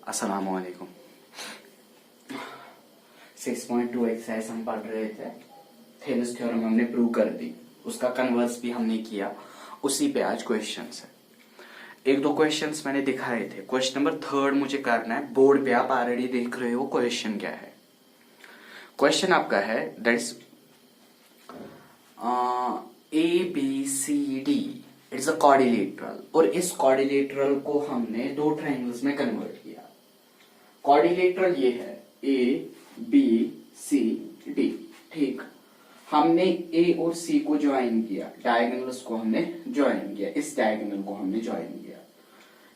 अस्सलामुअलैकुम। 6.2 एक्सरसाइज हम पढ़ रहे थे। थेलिस थ्योरम हमने प्रूव कर दी, उसका कन्वर्स भी हमने किया। उसी पे आज क्वेश्चंस है। एक दो क्वेश्चंस मैंने दिखाए थे। क्वेश्चन नंबर 3 मुझे करना है। बोर्ड पे आप ऑलरेडी देख रहे हो क्वेश्चन क्या है। क्वेश्चन आपका है that is ABCD it's a quadrilateral, और इस क्वाड्रिलेटरल को हमने दो ट्रायंगल्स में कन्वर्ट किया। क्वाड्रिलेटरल ये है ABCD, ठीक। हमने A और C को ज्वाइन किया, डायगोनल्स को हमने ज्वाइन किया, इस डायगोनल को हमने ज्वाइन किया।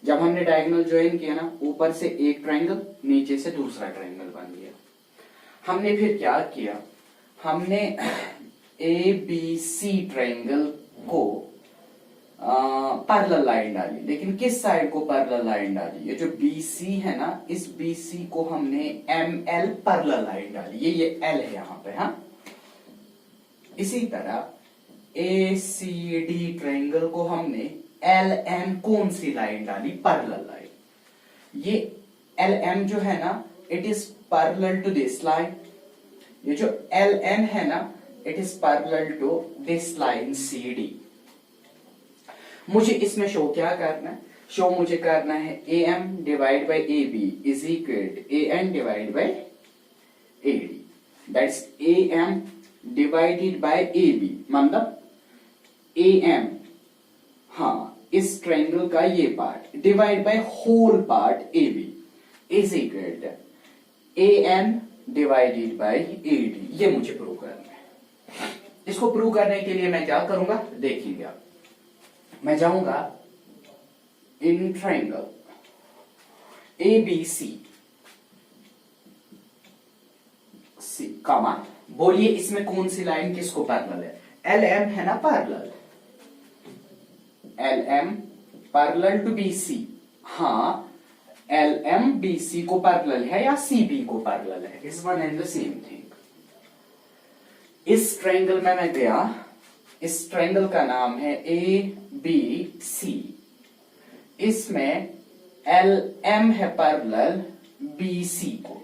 जब हमने डायगोनल ज्वाइन किया ना, ऊपर से एक ट्रायंगल, नीचे से दूसरा ट्रायंगल बन गया। हमने फिर क्या किया, हमने ABC ट्रायंगल को पैरेलल लाइन डाली, लेकिन किस साइड को पैरेलल लाइन डाली? ये जो BC है ना, इस BC को हमने ML पैरेलल लाइन डाली। ये L है यहाँ पे, हाँ। इसी तरह ACD ट्रायंगल को हमने LM कौन सी लाइन डाली? Parallel line. ये LM जो है ना, it is parallel to this line. ये जो LN है ना, it is parallel to this line CD। मुझे इसमें शो क्या करना है? शो मुझे करना है AM divide by AB is equal to AN divide by AD। That's AM divided by AB, मतलब AM, हाँ, इस ट्रायंगल का ये part divide by whole part AB is equal to AN divided by AD। ये मुझे prove करना है। इसको प्रूव करने के लिए मैं क्या करूंगा, देखिए आप। मैं जाऊंगा इन ट्रायंगल ABC कॉमा, बोलिए इसमें कौन सी लाइन किसको पैरेलल है? LM है ना parallel, LM parallel to BC। हाँ, LM BC को पैरेलल है या CB को पैरेलल है? Is one and the same thing. इस ट्रायंगल में मैं गया, इस ट्रायंगल का नाम है ABC। इसमें LM है पैरेलल BC को।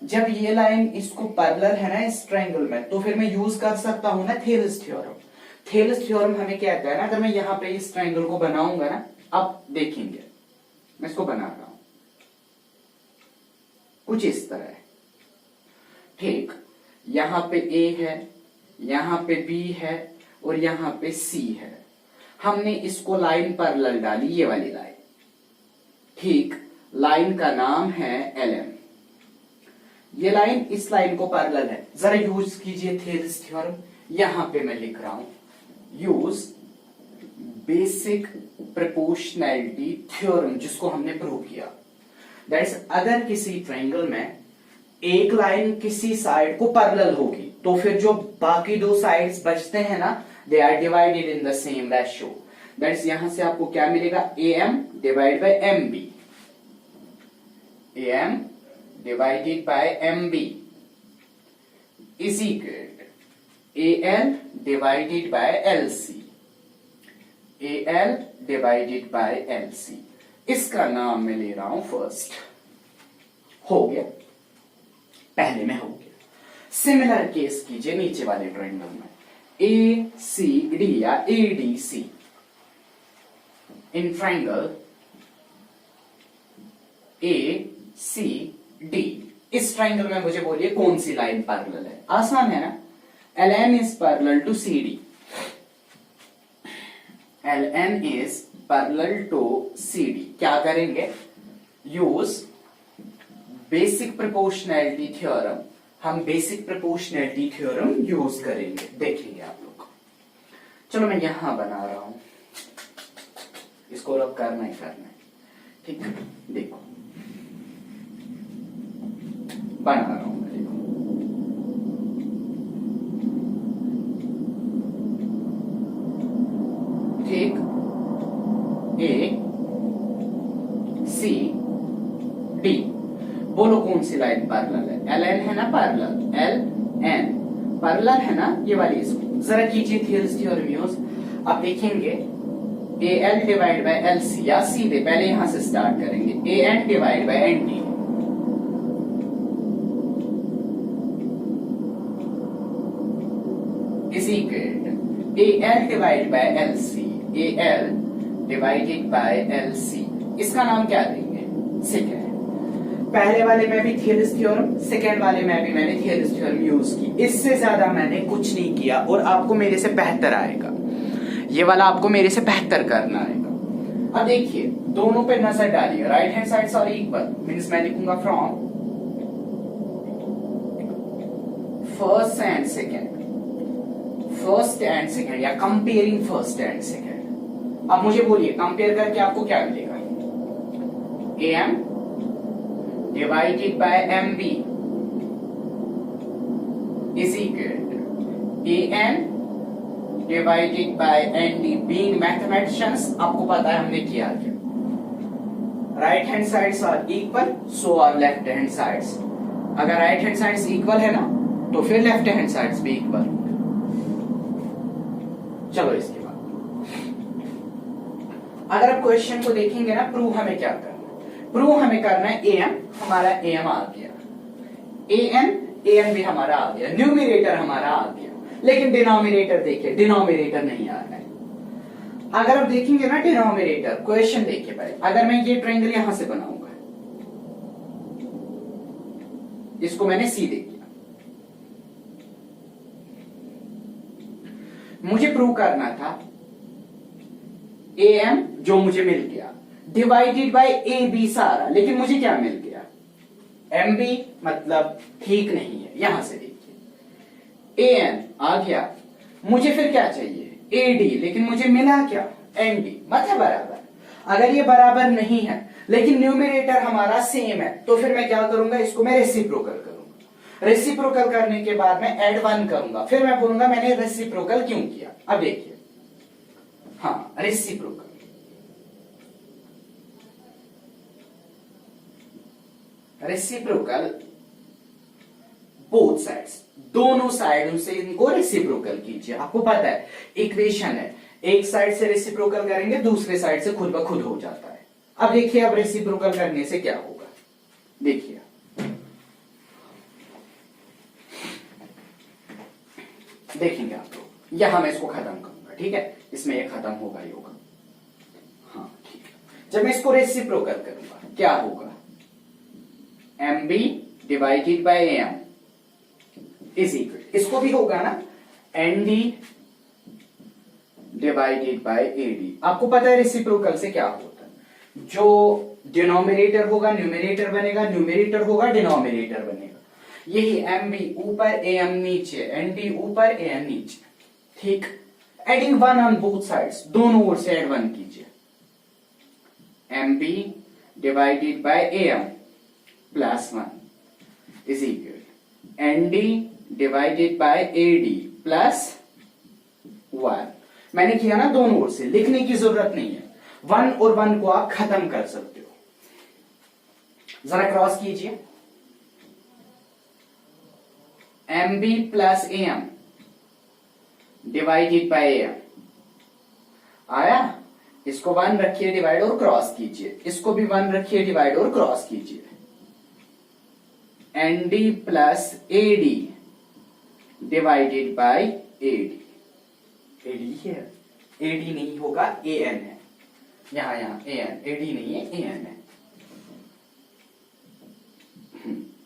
जब ये लाइन इसको पैरेलल है ना इस ट्रायंगल में, तो फिर मैं यूज कर सकता हूं ना थेलिस थ्योरम। थेलिस थ्योरम हमें कहता है ना, अगर मैं यहां पे इस ट्रायंगल को बनाऊंगा ना, अब देखेंगे मैं इसको बना रहा हूं कुछ इस तरह है, ठीक। यहां पे A है, यहां पे B है और यहां पे C है। हमने इसको लाइन पैरेलल डाली, ये वाली लाइन, ठीक। लाइन का नाम है LM। ये लाइन इस लाइन को पैरेलल है। जरा यूज कीजिए थेलिस थ्योरम। यहां पे मैं लिख रहा हूं, यूज बेसिक प्रोपोर्शनैलिटी थ्योरम, जिसको हमने प्रूव किया। दैट्स, अगर किसी ट्रायंगल में एक लाइन किसी साइड को पैरेलल होगी, तो फिर जो बाकी दो साइड्स बचते हैं ना, they are divided in the same ratio. That's, यहां से आपको क्या मिलेगा? AM divide by MB, AM divided by MB is equal AL divided by LC, AL divided by LC। इसका नाम मैं ले रहा हूं फर्स्ट। हो गया, पहले में हो गया। सिमिलर केस कीजिए नीचे वाले ट्रायंगल में, ACD या ADC। इन ट्रायंगल ACD, इस ट्रायंगल में मुझे बोलिए कौन सी लाइन पैरेलल है? आसान है ना, LN is parallel to CD। LN is parallel to CD। क्या करेंगे? Use basic proportionality theorem. हम बेसिक प्रोपोर्शनैलिटी थ्योरम यूज करेंगे, देखेंगे आप लोग। चलो मैं यहां बना रहा हूं, इसको रब करना ही करना है, ठीक। देखो बना रहा हूं मैं, देखो। ठीक, ACD, बोलो कौन सी लाइन पैरेलल है? LN है ना पैरेलल, LN पैरेलल है ना, ये वाली। इसको जरा कीजिए थेलिस थ्योरम यूज। आप देखेंगे A L divide by L C, या सीधे पहले यहां से स्टार्ट करेंगे, A N divide by N D is equal A L divide by L C, A L divided by L C. इसका नाम क्या देंगे? सेकेंड। पहले वाले में भी थियरिस्ट थ्योरम, सेकेंड वाले में भी मैंने थियरिस्ट थ्योरम यूज की। इससे ज्यादा मैंने कुछ नहीं किया और आपको मेरे से बेहतर आएगा, ये वाला आपको मेरे से बेहतर करना आएगा। अब देखिए दोनों पे नजर डालिए, right hand side are equal, means मैं लिखूंगा from first and second, first and second, या कंपेयरिंग फर्स्ट एंड सेकेंड। अब मुझे बोलिए कंपेयर करके आपको क्या मिलेगा? A M divided by M B is equal A N divided by N D. Being mathematicians आपको पता है हमने किया क्या, right hand sides are equal, so are left hand sides. अगर राइट हैंड साइड्स इक्वल है ना तो फिर लेफ्ट हैंड साइड्स भी इक्वल। चलो इसके बाद अगर आप क्वेश्चन को देखेंगे ना, प्रूव हमें क्या करना है? प्रूव हमें करना है ए एम, हमारा ए एम आ गया, ए एन भी हमारा आ गया, न्यूमरेटर हमारा आ गया, लेकिन डिनोमिनेटर देखिए, डिनोमिनेटर नहीं आ रहा है। अगर आप देखेंगे ना डिनोमिनेटर, क्वेश्चन देखिए पहले, अगर मैं ये ट्रायंगल यहां से बनाऊंगा, इसको मैंने सीधे किया, मुझे प्रूव करना था ए एम जो मुझे मिल गया डिवाइडेड बाय ए बी सारा, लेकिन मुझे क्या मिल गया? एम बी, मतलब ठीक नहीं है। यहां से देखिए ए एन आ गया, मुझे फिर क्या चाहिए? ए डी, लेकिन मुझे मिला क्या? एन डी, मतलब बराबर। अगर ये बराबर नहीं है लेकिन न्यूमरेटर हमारा सेम है तो फिर मैं क्या करूंगा? इसको मैं रेसिप्रोकल करूंगा। रेसिप्रोकल करने के बाद मैं ऐड 1 करूंगा, फिर मैं बोलूंगा मैंने रेसिप्रोकल क्यों किया। अब देखिए, हाँ रेसिप्रोकल, रेसिप्रोकल बोथ साइड्स, दोनों साइडों से इनको रेसिप्रोकल कीजिए। आपको पता है इक्वेशन है, एक साइड से रेसिप्रोकल करेंगे दूसरे साइड से खुद ब खुद हो जाता है। अब देखिए अब रेसिप्रोकल करने से क्या होगा, देखिए देखेंगे आप लोग। यहां मैं इसको खत्म करूंगा, ठीक है, इसमें ये खत्म होगा योग। हाँ ठीक है, जब मैं इसको रेसिप्रोकल करूंगा क्या होगा? M B divided by M is equal, इसको भी होगा ना N D divided by A D. आपको पता है रेसिप्रोकल से क्या होता है, जो डिनोमिनेटर होगा न्यूमरेटर बनेगा, न्यूमरेटर होगा डिनोमिनेटर बनेगा। यही एम बी ऊपर ए एम नीचे, एन डी ऊपर ए एन नीचे, ठीक। एडिंग 1 ऑन बोथ साइड्स, दोनों ओर से एड 1 कीजिए। M B divided by A M plus 1 is equal N D divided by A D plus 1। मैंने किया ना दोनों ओर से, लिखने की जरूरत नहीं है, 1 और 1 को आप खत्म कर सकते हो। जरा क्रॉस कीजिए, M B plus A M divided by A M आया। इसको 1 रखिए डिवाइड और क्रॉस कीजिए, इसको भी 1 रखिए डिवाइड और क्रॉस कीजिए। N D plus A D divided by A D, A D है, ए डी नहीं होगा ए एन है, यहां ए एन, ए डी नहीं है ए एन है,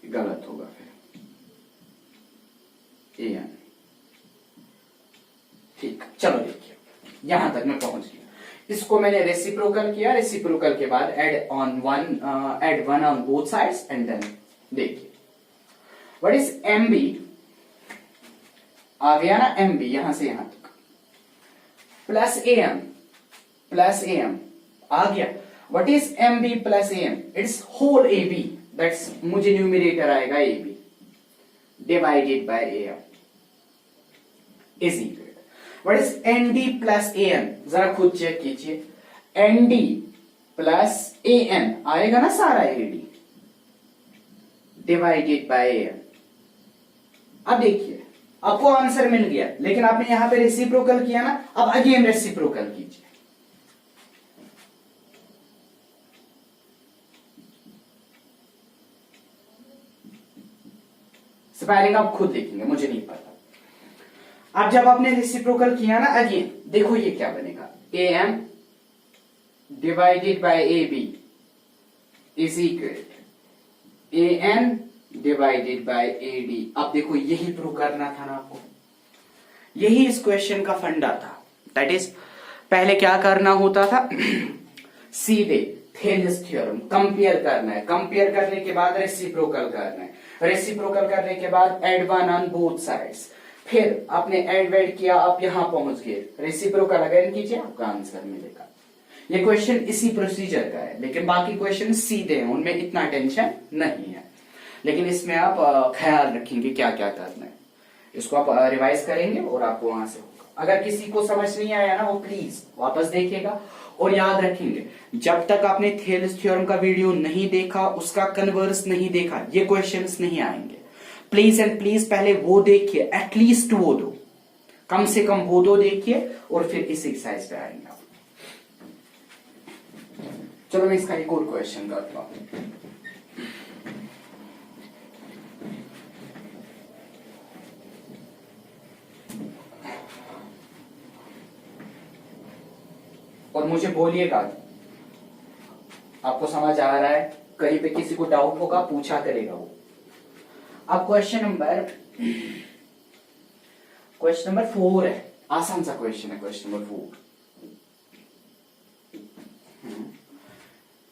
गलत होगा फिर ए एन। ठीक, चलो देखिए यहां तक मैं पहुंच गया। इसको मैंने रेसिप्रोकल किया, रेसिप्रोकल के बाद add 1 on both sides and then देखिए व्हाट इज एम बी, आ गया ना एम बी यहां से यहां तक, प्लस ए एम आ गया। What is M B plus A M? It's whole A B, that's मुझे न्यूमरेटर आएगा A B divided by A M is equal. What is N D plus A N? जरा खुद check कीजिए, N D plus A N आएगा ना सारा A D divided by A M. अब देखिए आपको आंसर मिल गया, लेकिन आपने यहां पे रेसिप्रोकल किया ना, अब अगेन रेसिप्रोकल कीजिए। स्पेलिंग आप खुद लिखेंगे, मुझे नहीं पता। अब जब आपने रेसिप्रोकल किया ना, अगेन देखो ये क्या बनेगा, AM divided by AB is equal AN divided by AD। अब देखो यही प्रूव करना था ना आपको, यही इस क्वेश्चन का फंडा था। दैट इज पहले क्या करना होता था सीधे थेलिस थ्योरम कंपेयर करना है, कंपेयर करने के बाद रेसिप्रोकल करना है, रेसिप्रोकल करने के बाद add one on both sides, फिर आपने एड वेड किया, आप यहां पहुंच गए, रेसिप्रोकल अगेन कीजिए, आपका आंसर मिलेगा। ये क्वेश्चन इसी प्रोसीजर का है, लेकिन बाकी क्वेश्चन सीधे हैं, उनमें इतना टेंशन नहीं है, लेकिन इसमें आप ख्याल रखेंगे क्या क्या करना है, इसको आप रिवाइज करेंगे और आपको वहां से होगा। अगर किसी को समझ नहीं आया ना, वो प्लीज वापस देखेगा और याद रखेंगे, जब तक आपने थेलिस थ्योरम का वीडियो नहीं देखा, उसका कन्वर्स नहीं देखा, ये क्वेश्चंस नहीं आएंगे। प्लीज एंड प्लीज पहले वो देखिए, एटलीस्ट वो दो, कम से कम वो दो देखिए और फिर इस एक्सरसाइज पे आएंगे आप। चलो मैं इसका एक और क्वेश्चन करता हूं। और मुझे बोलिएगा आपको समझ आ रहा है, कहीं पे किसी को डाउट होगा पूछा करेगा वो। अब क्वेश्चन नंबर 4 है, आसान सा क्वेश्चन है, क्वेश्चन नंबर 4।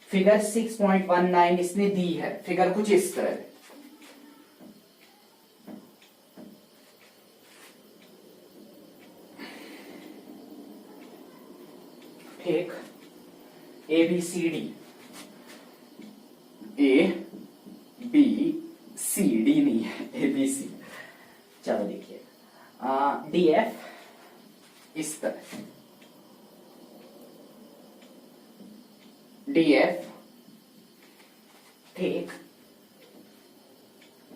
फिगर 6.19 इसने दी है, फिगर कुछ इस तरह है। ठीक, ABCD, ABCD नहीं है, ABC। चलो देखिए, DF इस तरह, DF ठीक,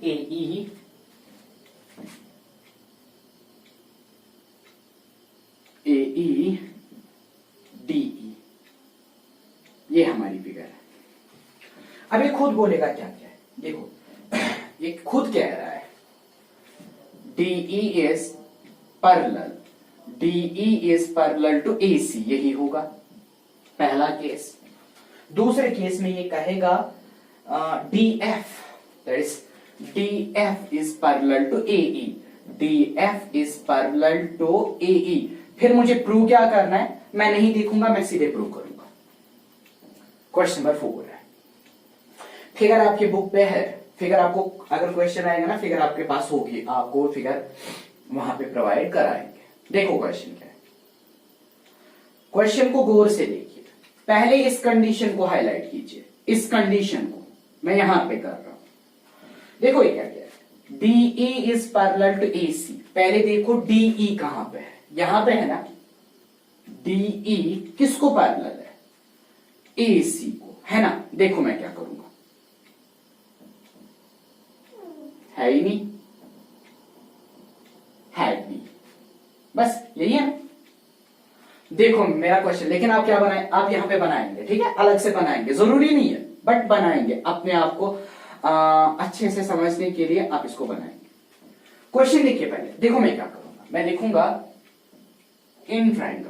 AE DE, ये हमारी फिगर है। अब ये खुद बोलेगा क्या क्या है, देखो ये खुद कह रहा है DE is parallel to AC, यही होगा पहला केस। दूसरे केस में ये कहेगा DF, that is DF is parallel to AE, DF is parallel to AE। फिर मुझे प्रूव क्या करना है, मैं नहीं देखूंगा, मैं सीधे प्रूव करूंगा। क्वेश्चन नंबर 4 है, फिगर आपकी बुक पे है, फिगर आपको अगर क्वेश्चन आएगा ना, फिगर आपके पास होगी, आपको फिगर वहां पे प्रोवाइड कराएंगे। देखो क्वेश्चन क्या है, क्वेश्चन को गौर से देखिए, पहले इस कंडीशन को हाईलाइट कीजिए, इस कंडीशन को मैं यहां पे कर रहा हूं। देखो ये क्या है, DE is parallel to AC। पहले देखो DE कहां पे है, यहां पे है ना, DE किसको पैरेलल है, AC को, है ना। देखो मैं क्या करूंगा, है ही नहीं, है भी, बस यही है। देखो मेरा क्वेश्चन, लेकिन आप क्या बनाए, आप यहां पे बनाएंगे, ठीक है, अलग से बनाएंगे, जरूरी नहीं है बट बनाएंगे, अपने आप को अच्छे से समझने के लिए आप इसको बनाएंगे। क्वेश्चन देखिए, पहले देखो मैं क्या करूंगा, मैं लिखूंगा इन ट्राइंगल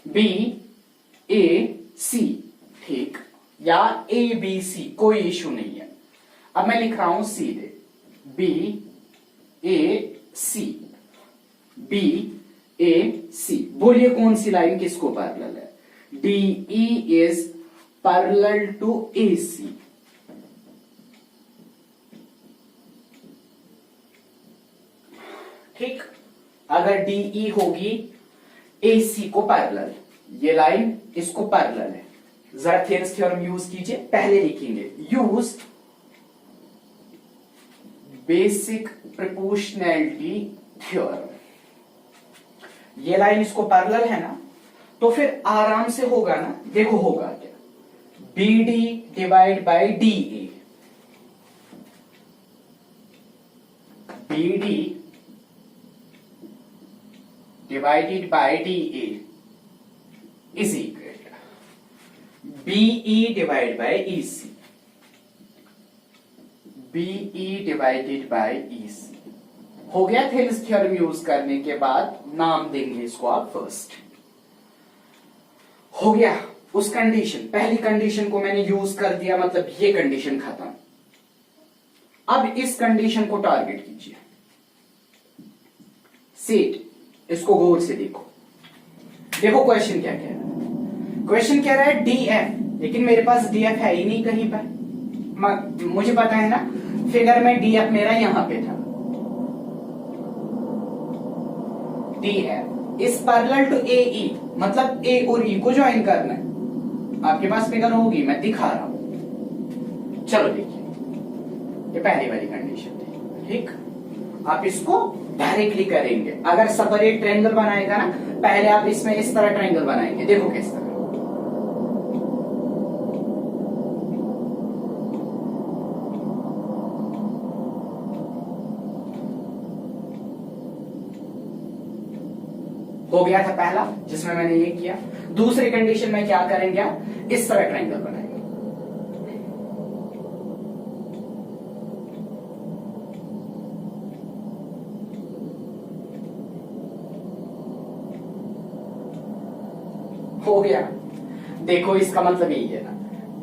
BAC, ठीक, या ABC, कोई इशू नहीं है। अब मैं लिख रहा हूं सीधे BAC, बोलिए कौन सी लाइन किसको पैरेलल है, DE is parallel to AC। ठीक, अगर DE होगी AC को पैरेलल, ये लाइन इसको पैरेलल है, जरा थेलिस थ्योरम यूज कीजिए, पहले लिखेंगे यूज बेसिक प्रोपोर्शनैलिटी थ्योरम। ये लाइन इसको पैरेलल है ना, तो फिर आराम से होगा ना, देखो होगा क्या, BD divide by DA, BD divided by DA is equal BE divide by EC, BE divided by EC। हो गया थेलिस थ्योरम यूज करने के बाद नाम देंगे इसको आप फर्स्ट। हो गया उस कंडीशन, पहली कंडीशन को मैंने यूज कर दिया, मतलब ये कंडीशन खत्म। अब इस कंडीशन को टारगेट कीजिए। सीट इसको गौर से देखो, देखो क्वेश्चन क्या कह रहा है। क्वेश्चन कह रहा है DF, लेकिन मेरे पास DF है ही नहीं कहीं पर। मुझे पता है ना फिगर में DF मेरा यहां पे था। DF is parallel to AE, मतलब A और E को ज्वाइन करना है। आपके पास फिगर होगी, मैं दिखा रहा हूं। चलो देखिए, ये पहली वाली कंडीशन थी, ठीक। आप इसको डायरेक्टली करेंगे। अगर सेपरेट ट्रायंगल बनाएगा ना, पहले आप इसमें इस तरह ट्रायंगल बनाएंगे, देखो किस तरह। हो गया था पहला, जिसमें मैंने ये किया। दूसरी कंडीशन में क्या करेंगे आप, इस तरह ट्रायंगल बनाएंगे। हो गया, देखो इसका मतलब यही है ना,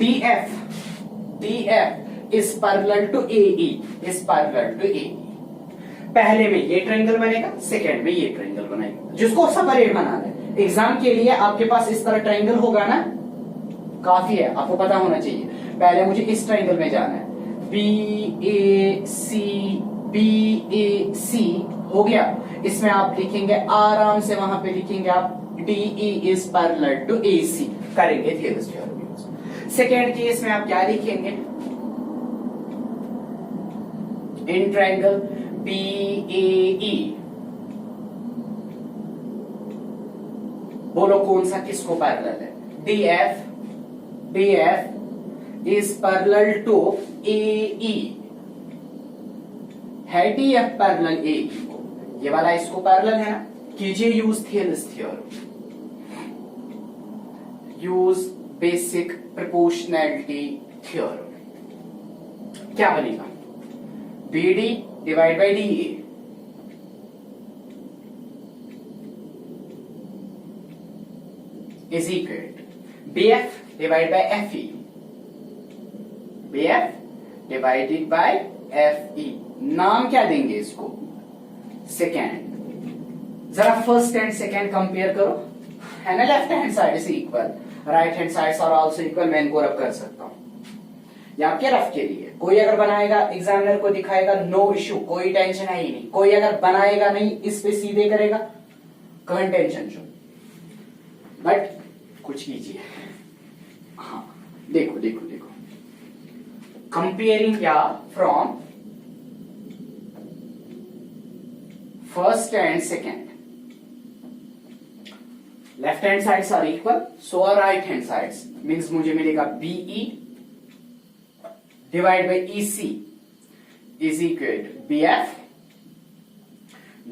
DF is parallel to AE, is parallel to AE। पहले में ये ट्रायंगल बनेगा, सेकंड में ये ट्रायंगल बनेगा, जिसको सेपरेट बनाना है। एग्जाम के लिए आपके पास इस तरह ट्रायंगल होगा ना, काफी है, आपको पता होना चाहिए। पहले मुझे इस ट्रायंगल में जाना है, BAC हो गया। इसमें आप लिखेंगे आराम से, वहां पे लिखेंगे आप DE is parallel to AC, करेंगे Thales theorem use. Second case में आप क्या लिखेंगे, इन ट्रायंगल BAE, बोलो कौन सा किसको पैरेलल है। DF is parallel to AE, है DF पैरेलल AE को, ये वाला इसको पैरेलल है ना। कीजिए use Thales theorem, use basic proportionality theorem. क्या बनेगा, BD divide by DA is equal BF divide by FE, BF divided by FE। नाम क्या देंगे इसको, सेकेंड। जरा फर्स्ट एंड सेकेंड कंपेयर करो, है ना। Left hand side is equal, right hand side are also equal. मैं इनको रब कर सकता हूं, या आपके रफ के लिए। कोई अगर बनाएगा एग्जामिनर को दिखाएगा, नो इश्यू, कोई टेंशन है ही नहीं। कोई अगर बनाएगा नहीं, इस पे सीधे करेगा, कौन टेंशन जो। बट कुछ कीजिए, हाँ देखो देखो देखो, कंपेयरिंग क्या, from first and second, left hand sides are equal, so are right hand sides. Means मुझे मिलेगा BE divide by EC is equal BF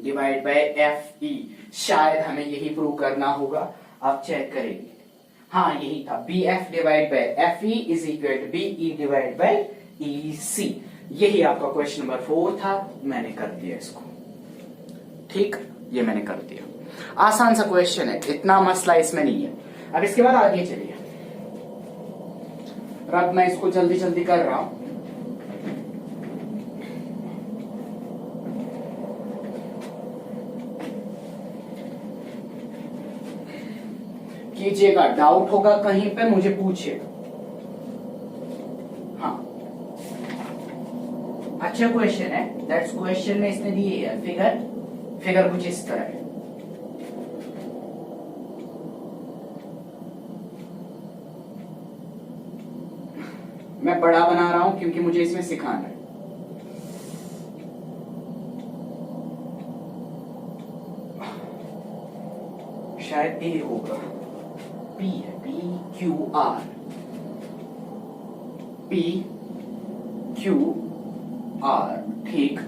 divide by FE। शायद हमें यही प्रूव करना होगा, आप चेक करेंगे। हाँ यही था, BF divide by FE is equal BE divide by EC। यही आपका क्वेश्चन नंबर 4 था, मैंने कर दिया इसको, ठीक, ये मैंने कर दिया। आसान सा क्वेश्चन है, इतना मसला इसमें नहीं है। अब इसके बाद आगे चलिए, अब मैं इसको जल्दी जल्दी कर रहा हूं। कीजिएगा, डाउट होगा कहीं पे मुझे पूछिएगा। हाँ अच्छा क्वेश्चन है, दैट्स क्वेश्चन में इसने दिए है फिगर कुछ इस तरह है। मैं बड़ा बना रहा हूं क्योंकि मुझे इसमें सिखाना है। शायद ए होगा, P है, PQR, PQR, ठीक।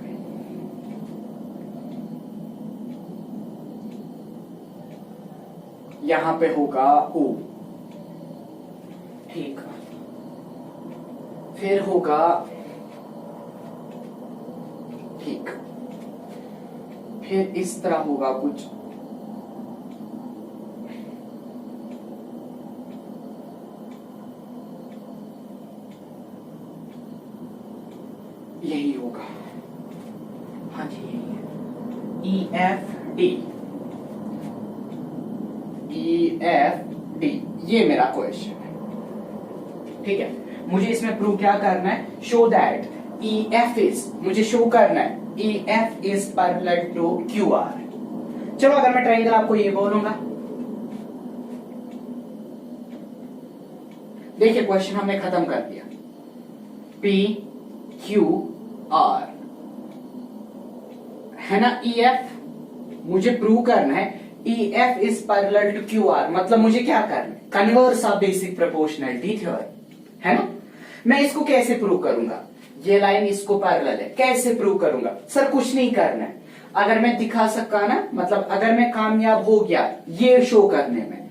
यहां पे होगा O, ठीक। फिर होगा फिर इस तरह होगा कुछ, यही होगा। हाँ जी, यही है EFD, EFD, ये मेरा क्वेश्चन है। ठीक है, मुझे इसमें प्रूव क्या करना है, शो दैट EF इज, मुझे शो करना है EF is parallel to QR। चलो अगर मैं ट्रायंगल आपको ये बोलूंगा, देखिए क्वेश्चन हमने खत्म कर दिया, PQR है ना। EF मुझे प्रूव करना है EF is parallel to QR, मतलब मुझे क्या करना है, converse of basic proportionality theorem, है ना। मैं इसको कैसे प्रूव करूंगा, ये लाइन इसको पैरेलल है, कैसे प्रूव करूंगा सर, कुछ नहीं करना है। अगर मैं दिखा सका ना, मतलब अगर मैं कामयाब हो गया ये शो करने में,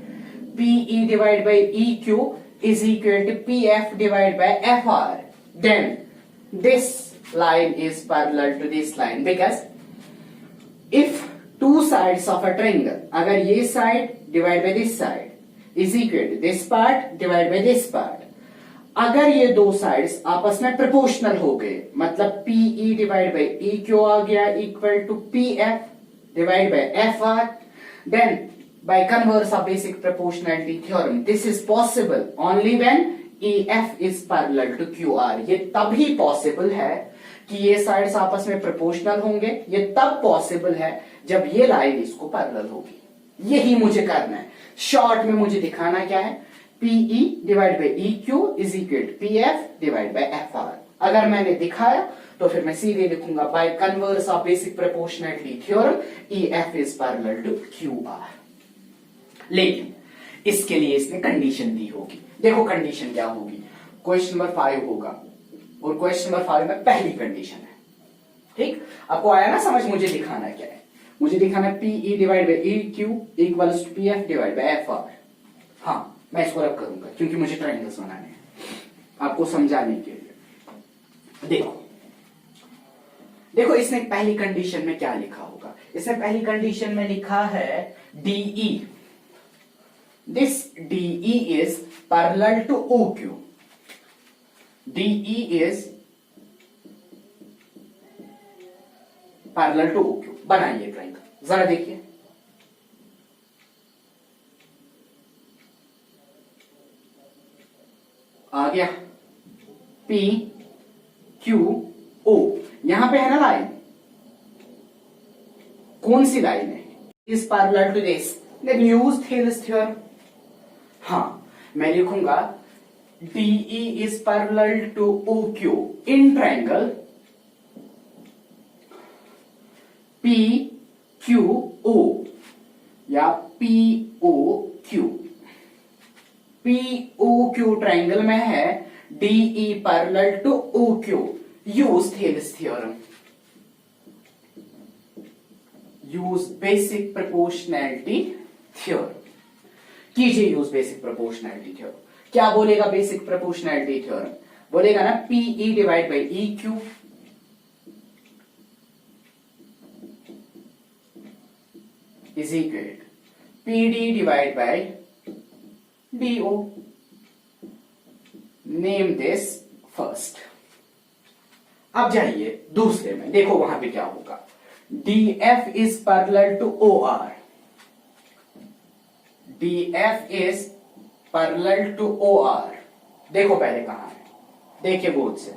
PE divide by EQ is equal to PF divided by FR, then this line is parallel to this line, because if two sides of a triangle, अगर ये side divided by this side is equal to this part divided by this part, अगर ये दो sides आपस में proportional हो गए, मतलब PE डिवाइड बाई EQ आ गया equal to PF divide by FR, then by converse of basic proportionality theorem this is possible only when EF is parallel to QR। ये तभी पॉसिबल है कि ये साइड्स आपस में प्रोपोर्शनल होंगे, ये तब पॉसिबल है जब ये लाइन इसको पैरेलल होगी। यही मुझे करना है, शॉर्ट में मुझे दिखाना क्या है, PE divide by EQ is equal to PF divide by FR। अगर मैंने दिखाया तो फिर मैं सीधे लिखूंगा by converse of basic proportionality theorem EF is parallel to QR। लेकिन इसके लिए इसने कंडीशन दी होगी, देखो कंडीशन क्या होगी, क्वेश्चन नंबर 5 होगा और क्वेश्चन नंबर 5 में पहली कंडीशन है। ठीक, आपको आया ना समझ, मुझे दिखाना क्या है, मुझे दिखाना है PE divide by EQ equals to PF divide by FR। हाँ, मैं इसको रब करूंगा क्योंकि मुझे ट्रायंगल्स बनाने हैं आपको समझाने के लिए। देखो देखो इसने पहली कंडीशन में क्या लिखा होगा, इसने पहली कंडीशन में लिखा है DE, this DE is parallel to OQ, DE is parallel to OQ। बनाइए ट्रायंगल, जरा देखिए, आ गया PQO, यहां पे है ना लाइन, कौन सी लाइन है, is parallel to this, then use Thales theorem. हाँ, मैं लिखूंगा DE is parallel to OQ in triangle PQO या POQ। POQ ट्राइंगल में है DE parallel to OQ, use Thales theorem, use basic proportionality theorem. कीजिए use basic proportionality theorem. क्या बोलेगा basic proportionality theorem, बोलेगा ना PE divide by EQ is equal PD divide by DO। Name this first. अब जाइए दूसरे में, देखो वहां पे क्या होगा, DF is parallel to OR, DF is parallel to OR। देखो पहले कहां है, देखिए बोर्ड से,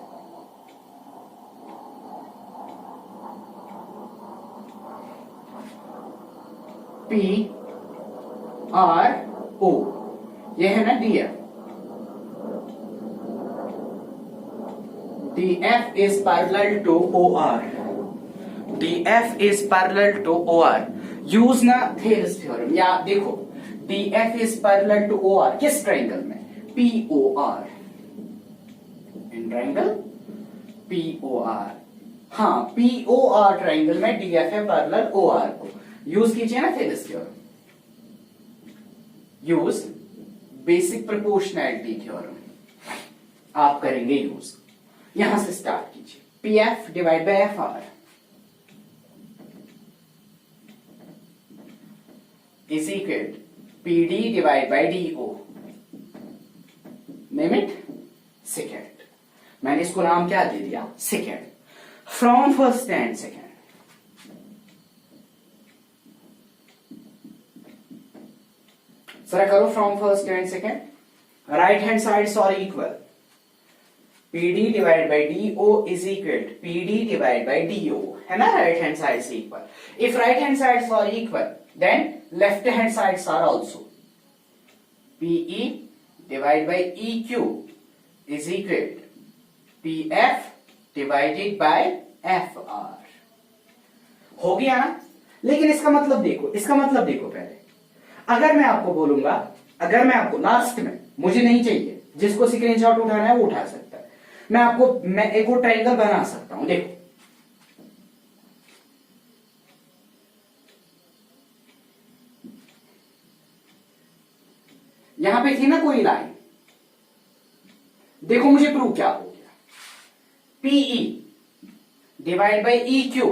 PRO, ये है ना DF, DF is parallel to OR, DF is parallel to OR, use ना थेलिस थ्योरम। या देखो DF is parallel to OR किस ट्राइंगल में, POR, इन ट्राइंगल POR। हाँ, POR ट्राइंगल में DF है पैरेलल OR को, यूज कीजिए ना Thales theorem, use basic proportionality theorem आप करेंगे यूज। यहां से स्टार्ट कीजिए, PF divide by FR, is equal PD divide by DO, name it second. मैंने इसको नाम क्या दे दिया, second. From first and second, जरा करो from first and second. Right hand sides are equal, PD divide by DO is equal PD divide by DO, है ना, राइट हैंड साइड से equal. If right hand sides are equal then left hand sides are also. PE divide by EQ is equal PF divided by FR। हो गया ना। लेकिन इसका मतलब देखो, इसका मतलब देखो पहले, अगर मैं आपको बोलूंगा, अगर मैं आपको लास्ट में, मुझे नहीं चाहिए, जिसको स्क्रीनशॉट उठाना है वो उठा सकता है, मैं एक और ट्रायंगल बना सकता हूं। देखो यहां पे थी ना कोई लाइन, देखो मुझे प्रूव क्या हो गया। PE divide by EQ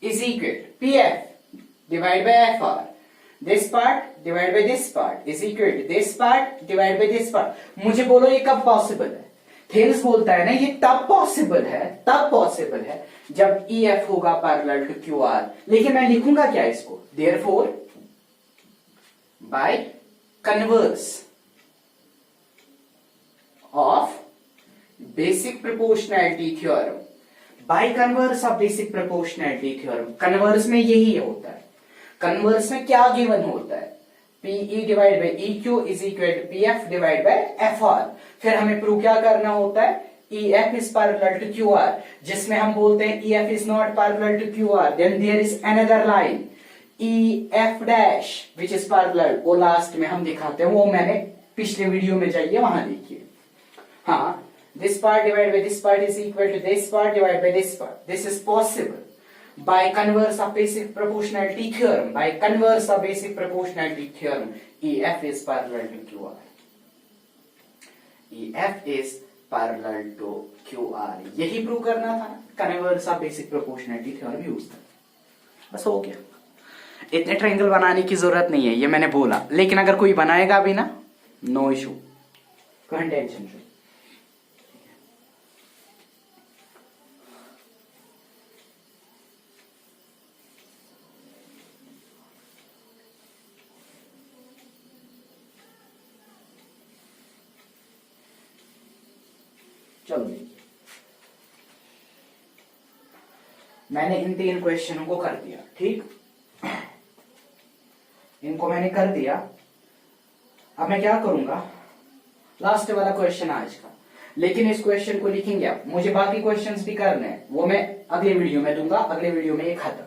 is equal PF divide by FR, this part divide by this part is equal to this part divide by this part. मुझे बोलो ये कब पॉसिबल है? थेल्स बोलता है ना ये तब पॉसिबल है जब EF होगा पैरेलल टू QR। लेकिन मैं लिखूंगा क्या इसको, therefore by converse of basic proportionality theorem, bye converse of basic proportionality theorem. Converse में यही होता है। कन्वर्स में क्या गिवन होता है, PE divide by EQ is equal to PF divide by FR। फिर हमें प्रूव क्या करना होता है, EF is parallel to QR, जिसमें हम बोलते हैं EF is not parallel to QR, then there is another line EF dash which is parallel, वो लास्ट में हम दिखाते हैं, वो मैंने पिछले वीडियो में जाइए वहां देखिए। हाँ, this part divided by this part is equal to this part divided by this part. This is possible by converse of basic proportionality theorem. By converse of basic proportionality theorem, EF is parallel to QR. EF is parallel to QR. यही prove करना था, converse of basic proportionality theorem use कर, बस हो गया। इतने triangle बनाने की जरूरत नहीं है, ये मैंने बोला। लेकिन अगर कोई बनाएगा भी ना, नो इशू, कोई टेंशन नहीं। चलो देखिए, मैंने इन 3 क्वेश्चनों को कर दिया, ठीक, इनको मैंने कर दिया। अब मैं क्या करूंगा, लास्ट वाला क्वेश्चन आज का, लेकिन इस क्वेश्चन को लिखेंगे आप, मुझे बाकी क्वेश्चंस भी करने हैं, वो मैं अगले वीडियो में दूंगा, अगले वीडियो में ये खत्म।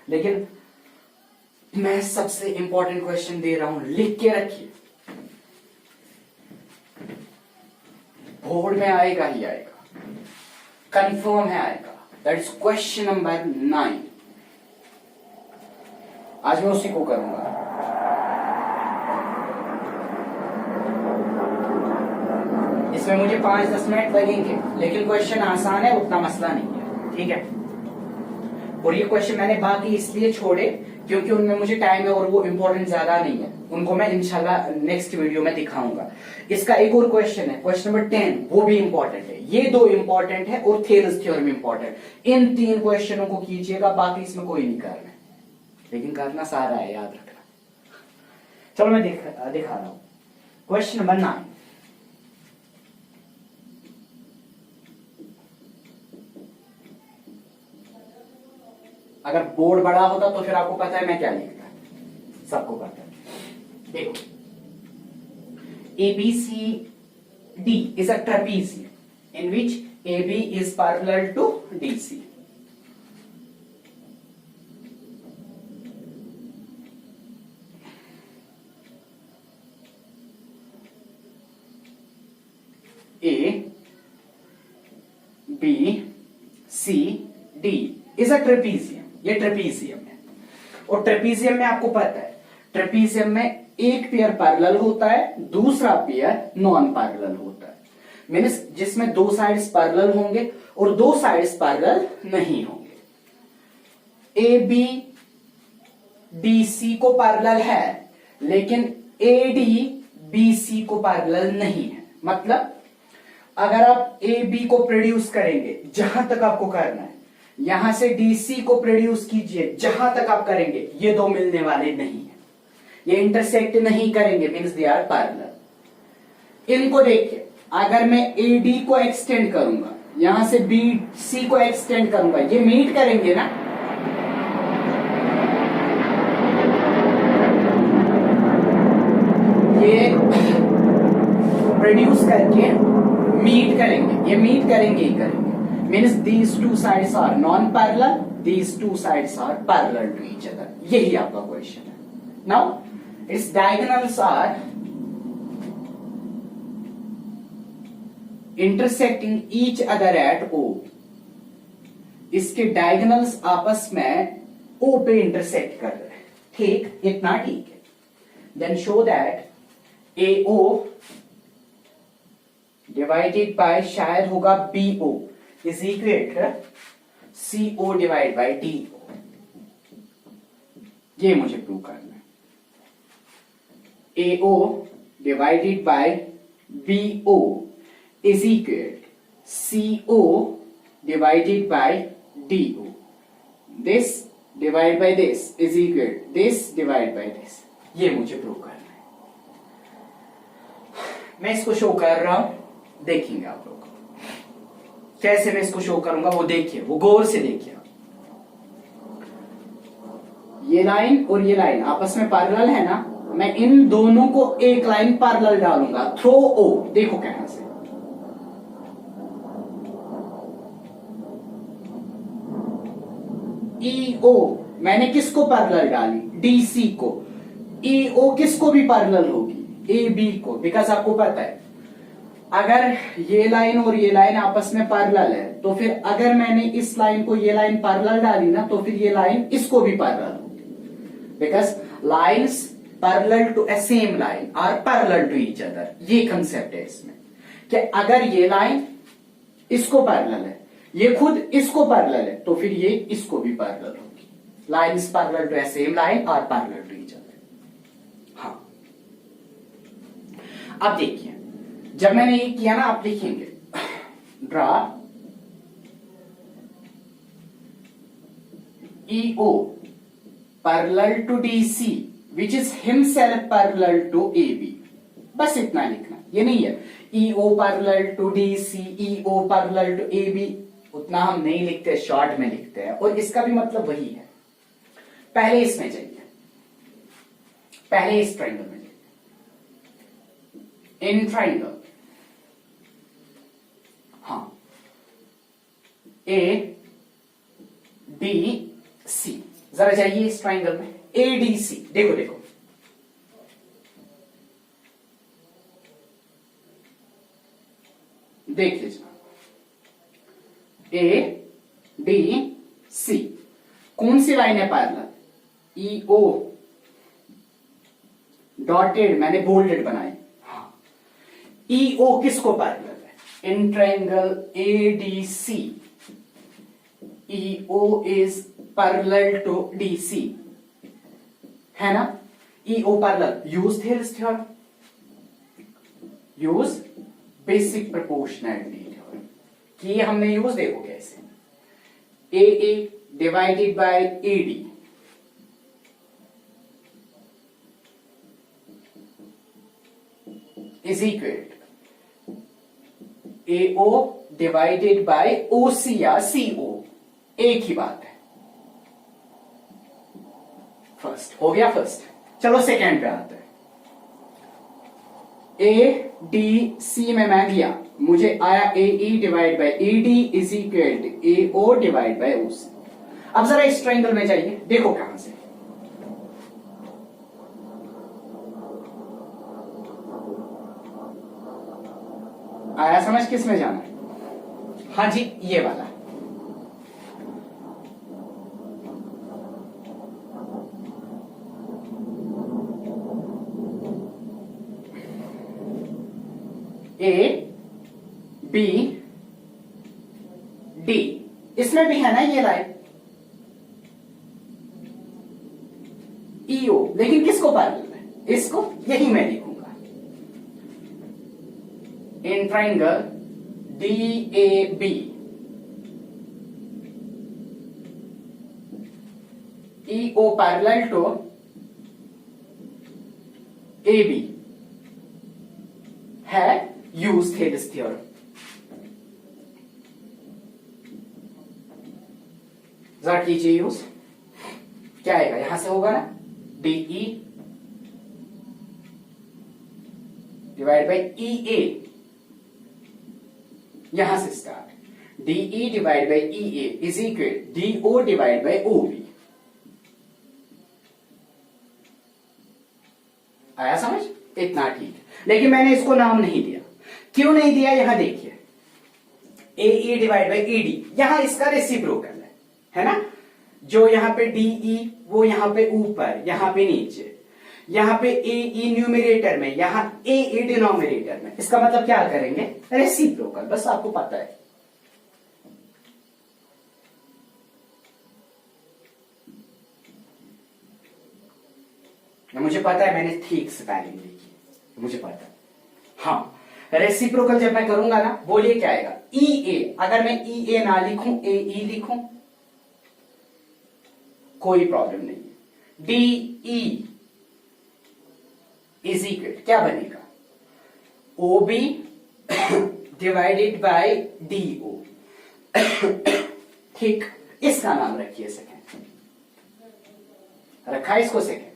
लेकिन मैं सबसे इंपॉर्टेंट क्वेश्चन दे रहा हूं, लिख के रखिए, बोर्ड में आएगा ही आएगा, कंफर्म है आएगा। That is question number 9। आज मैं उसी को करूंगा। इसमें मुझे 5-10 मिनट लगेंगे, लेकिन क्वेश्चन आसान है, उतना मसला नहीं है, ठीक है। और ये क्वेश्चन मैंने बाकी इसलिए छोड़े क्योंकि उनमें मुझे टाइम है और वो इंपॉर्टेंट ज्यादा नहीं है, उनको मैं इंशाल्लाह नेक्स्ट वीडियो में दिखाऊंगा। इसका एक और क्वेश्चन है, क्वेश्चन नंबर 10, वो भी इंपॉर्टेंट है। ये 2 इंपॉर्टेंट है और थेल्स थ्योरम इंपॉर्टेंट। इन 3 क्वेश्चनों को कीजिएगा, बाकी इसमें कोई नहीं करना है, लेकिन करना सारा है, याद रखना। चलो मैं दिखा रहा हूं क्वेश्चन नंबर 9। अगर बोर्ड बड़ा होता तो फिर आपको पता है मैं क्या लिखता, सबको पता है। देखो, ABCD is a trapezium in which AB is parallel to DC. A, B, C, D is a trapezium. ये ट्रेपीजियम है, और ट्रेपीजियम में आपको पता है, ट्रेपीजियम में एक पेयर पैरेलल होता है, दूसरा पेयर नॉन पैरेलल होता है। मीन्स जिसमें 2 साइड्स पैरेलल होंगे और 2 साइड्स पैरेलल नहीं होंगे। ए बी DC को पैरेलल है, लेकिन AD BC को पैरेलल नहीं है। मतलब अगर आप AB को प्रोड्यूस करेंगे, जहां तक आपको करना है, यहां से DC को प्रोड्यूस कीजिए, जहां तक आप करेंगे, ये दो मिलने वाले नहीं है, ये इंटरसेक्ट नहीं करेंगे, मींस दे आर पैरेलल। इनको देखिए, अगर मैं AD को एक्सटेंड करूंगा, यहां से BC को एक्सटेंड करूंगा, ये मीट करेंगे ना, ये प्रोड्यूस करके मीट करेंगे, ये मीट करेंगे ही करेंगे, means these two sides are non parallel, these two sides are parallel to each other. यही आपका क्वेश्चन है। Now its diagonals are intersecting each other at O। इसके डायगोनल्स आपस में O पे इंटरसेक्ट कर रहे हैं, ठीक, इतना ठीक है। Then show that AO divided by शायद होगा BO is equal to CO divide by DO। ये मुझे प्रूव करना है। AO divided by BO is equal CO divided by DO। This divide by this is equal this divide by this. ये मुझे prove करना है। मैं इसको शो कर रहा हूं, देखेंगे आप लोग कैसे मैं इसको शो करूंगा, वो देखिए, वो गौर से देखिए। ये लाइन और ये लाइन आपस में पैरेलल है ना, मैं इन दोनों को एक लाइन पैरेलल डालूंगा थ्रू O। देखो कहना से EO मैंने किसको पैरेलल डाली, DC को। EO किसको भी पैरेलल होगी, AB को, बिकॉज आपको पता है अगर ये लाइन और ये लाइन आपस में पैरेलल है, तो फिर अगर मैंने इस लाइन को ये लाइन पैरेलल डाली ना, तो फिर ये लाइन इसको भी पैरेलल होगी, because lines parallel to a same line are parallel to each other. ये कंसेप्ट है इसमें कि अगर ये लाइन इसको पैरेलल है, ये खुद इसको पैरेलल है, तो फिर ये इसको भी पैरेलल होगी। Lines parallel to a same line are parallel to each other. हाँ, अब देखिए, जब मैंने ये किया ना, आप लिखेंगे draw EO parallel to DC which is himself parallel to AB। बस इतना लिखना, ये नहीं है EO parallel to DC, EO parallel to AB, उतना हम नहीं लिखते, शॉर्ट में लिखते हैं, और इसका भी मतलब वही है। पहले इसमें चाहिए, पहले इस ट्राइंगल में चाहिए, इन ट्राइंगल, हाँ, ADC, जरा जाइए इस ट्राइंगल में, ADC, देखो देखो, देख लीजिए, ADC कौन सी लाइन है पैरेलल, EO डॉटेड मैंने बोल्डेड बनाई, हाँ, EO किसको पैरेलल है, in triangle ADC EO is parallel to DC, है ना, EO parallel, use Thales theorem, use basic proportionality theorem, कि ये हमने यूज, देखो कैसे, AA divided by AD is equal AO divided by OC या CO, एक ही बात है। फर्स्ट हो गया, फर्स्ट, चलो सेकेंड पे आते हैं। ADC में मैं दिया, मुझे आया AE divide by AD is equal to AO divide by OC। अब जरा इस ट्रायंगल में जाइए, देखो कहां से, आया समझ, किस में जाना है, हाँ जी, ये वाला, ABD, इसमें भी है ना ये लाइन, पैरेलल है, इसको यही मैं लिखूंगा। In triangle DAB EO parallel to AB है यूज थेलिस थ्योरम। जरा कीजिए यूज, क्या आएगा यहां से होगा ना, DE डिवाइड बाई EA, यहां से start, DE divide by EA is equal DO divide by OB। आया समझ? इतना ठीक। लेकिन मैंने इसको नाम नहीं दिया। क्यों नहीं दिया? यहां देखिए, AE डिवाइड बाई ED, यहां इसका रेसिप्रोकल है ना, जो यहां पे DE वो यहां पे ऊपर, यहां पे नीचे, यहां पे AE न्यूमरेटर में, यहां AE डिनोमिनेटर में। इसका मतलब क्या करेंगे? रेसिप्रोकल। बस आपको पता है। मुझे पता है, मैंने ठीक स्पेलिंग लिखी, मुझे पता है। हाँ, रेसिप्रोकल जब मैं करूंगा ना, बोलिए क्या आएगा? EA। अगर मैं EA ना लिखूं, AE लिखूं, कोई प्रॉब्लम नहीं है। DE इज इक्वल क्या बनेगा? OB divided by DO। ठीक, इसका नाम रखिए सेकेंड। रखा इसको सेकेंड।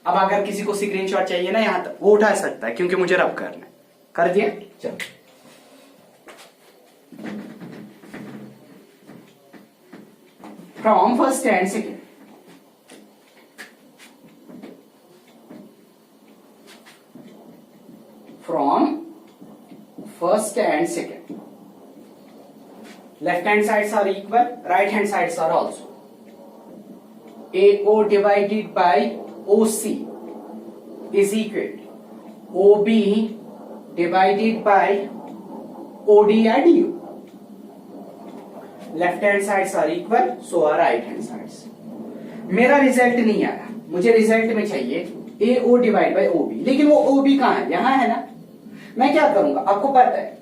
अब अगर किसी को स्क्रीनशॉट चाहिए ना यहां तक, वो उठा सकता है, क्योंकि मुझे रब करना है। कर दिया? चलो, from first and second, from first and second, left hand sides are equal, right hand sides are also. AO divided by OC is equal OB divided by OD and U. Left hand sides are equal, so are right hand sides. मेरा result नहीं आया, मुझे result में चाहिए AO divide by OB, लेकिन वो OB कहां है? यहां है ना। मैं क्या करूंगा? आपको पता है,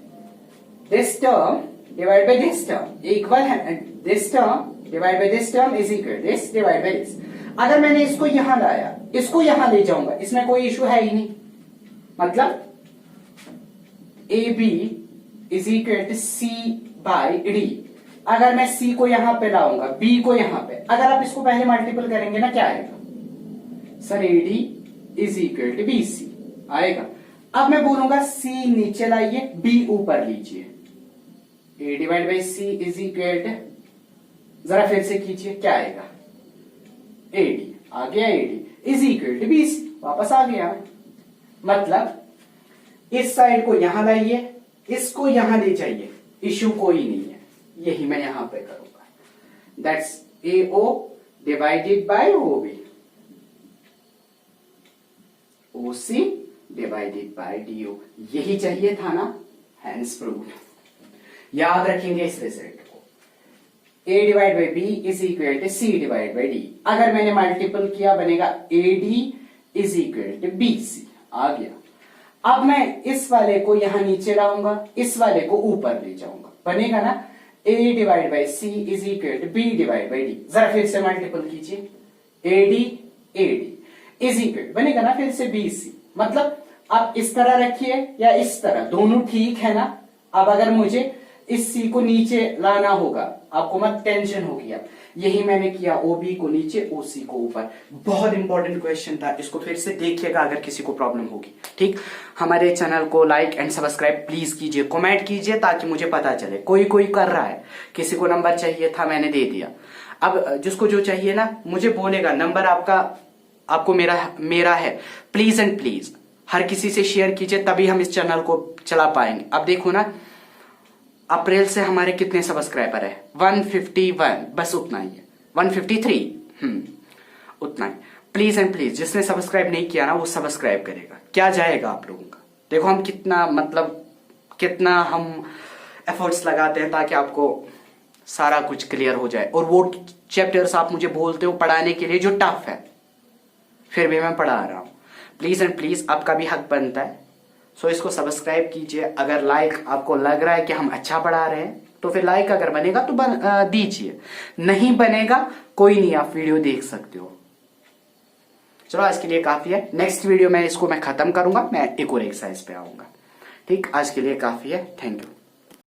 this term divide by this term equal है, this term divide by this term is equal this divide by this. अगर मैंने इसको यहां लाया, इसको यहां ले जाऊंगा, इसमें कोई इशू है ही नहीं। मतलब AB is equal to C by D। अगर मैं C को यहां पे लाऊंगा, B को यहां पे, अगर आप इसको पहले मल्टीपल करेंगे ना, क्या आएगा? Sir AD is equal to BC आएगा। अब मैं बोलूंगा C नीचे लाइए, B ऊपर लीजिए, A divide by C is equal to, जरा फिर से कीजिए, क्या आएगा? AD आ गया, AD is equal to BC, वापस आ गया। मतलब इस साइड को यहां लाइए, इसको यहां ले जाइए, इश्यू कोई नहीं है। यही मैं यहां पे करूंगा, that's AO divided bye OB, OC divided by DO। यही चाहिए था ना, हैंस प्रूव्ड। याद रखेंगे इस रिजल्ट को। A divide by B is equal to C divide by D। अगर मैंने मल्टीपल किया, बनेगा AD is equal to BC। आ गया। अब मैं इस वाले को यहां नीचे लाऊंगा, इस वाले को ऊपर ले जाऊंगा, बनेगा ना A divide by C is equal to B divide by D। जरा फिर से मल्टीपल कीजिए, AD इज इक्वल बनेगा ना फिर से BC। मतलब आप इस तरह रखिए या इस तरह, दोनों ठीक है ना। अब अगर मुझे इस C को नीचे लाना होगा, आपको मत टेंशन होगी। अब यही मैंने किया, OB को नीचे, OC को ऊपर। बहुत इंपॉर्टेंट क्वेश्चन था, इसको फिर से देखिएगा अगर किसी को प्रॉब्लम होगी। ठीक, हमारे चैनल को लाइक एंड सब्सक्राइब प्लीज कीजिए, कमेंट कीजिए ताकि मुझे पता चले। कोई कोई कर रहा है, किसी को नंबर चाहिए था, मैंने दे दिया। अब जिसको जो चाहिए ना, मुझे बोलेगा नंबर आपको मेरा है। प्लीज एंड प्लीज हर किसी से शेयर कीजिए, तभी हम इस चैनल को चला पाएंगे। अब देखो ना, अप्रैल से हमारे कितने सब्सक्राइबर है? 151, बस उतना ही है। 153, उतना ही। प्लीज एंड प्लीज जिसने सब्सक्राइब नहीं किया ना, वो सब्सक्राइब करेगा। क्या जाएगा आप लोगों का? देखो हम कितना हम एफर्ट्स लगाते हैं ताकि आपको सारा कुछ क्लियर हो जाए। और वो चैप्टर्स आप मुझे बोलते हो पढ़ाने के लिए जो टफ है, फिर भी मैं पढ़ा रहा हूँ। प्लीज एंड प्लीज आपका भी हक बनता है, सो इसको सब्सक्राइब कीजिए। अगर लाइक आपको लग रहा है कि हम अच्छा पढ़ा रहे हैं तो फिर लाइक अगर बनेगा तो दीजिए, नहीं बनेगा कोई नहीं, आप वीडियो देख सकते हो। चलो आज के लिए काफी है, नेक्स्ट वीडियो में इसको मैं खत्म करूंगा, मैं एक और एक्सरसाइज पे आऊंगा। ठीक, आज के लिए काफी है, थैंक यू।